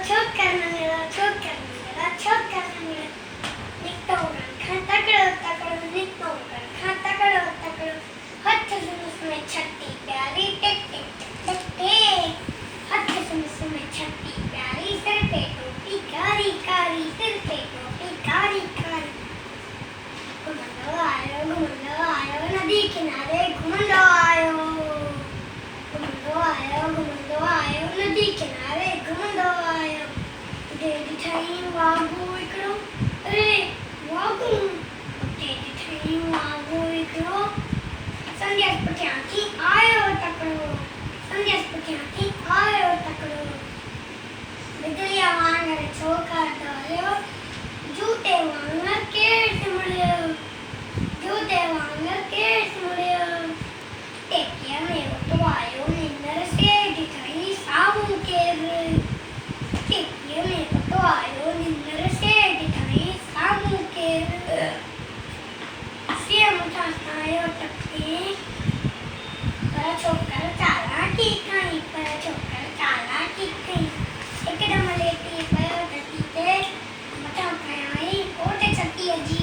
छोकर न मिला छोकर न मिला छोकर न मिला निकतो रखा तकड़ो तकड़ो निकतो रखा तकड़ो तकड़ो हाथ से उसमें छत्ती प्यारी टिक टिक टिक टिक हाथ से उसमें छत्ती प्यारी सिर पे टोपी कारी कारी सिर पे टोपी कारी कारी घुमंडो आयो नदी किनारे घुमंडो आयो नदी किनारे घुमंडो आयो डेडी ठई वागू हिकिड़ो अरे वागू डेडी ठई वागू हिकिड़ो संध्या पुठियां थी आयो तकड़ो संध्या पुठियां थी आयो तकड़ो बिजलिया वांगुरु छोकर दौड़ियो जूते वांगुरु केरु सिमड़ियो जूते वांगुरु केरु सिमड़ियो टेकीअ में उतो आयो निंदर से ॾिठई साम्हूं केरु टेकीअ में उतो आयो निंदर से ॾिठई साम्हूं केरु सिर मुठां आयो टके पर छोकर चालाकी कई हिकदम लेटी पियो टकी ते मथां कयाई कोट छतीअ जी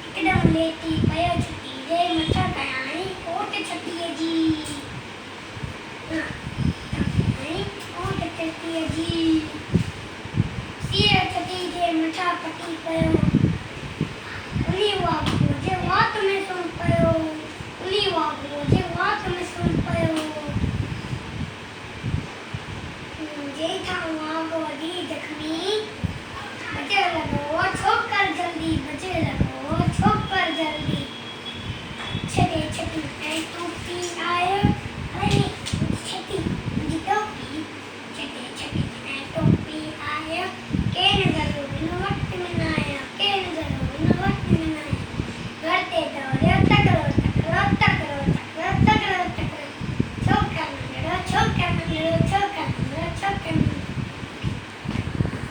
हिकदम लेटी पियो छती जे मथां कयाई कोट छतीअ जी कोट छतीअ जी सिर छती जे मथां पटी पियो उनी वागू जे वात में सुम पियो उनी वागू जे वात में सुम पियो जेठां वागो दी जख्मी बचे लगो छोकर जल्दी बचे लगो छोकर जल्दी छटे छटी ऐ टोपी आयो अरे छटी मुझी टोपी छटे छटी ऐ टोपी आयो केन जरूर न वक्त में आया केन जरूर न वक्त में आया घर ते दौड़े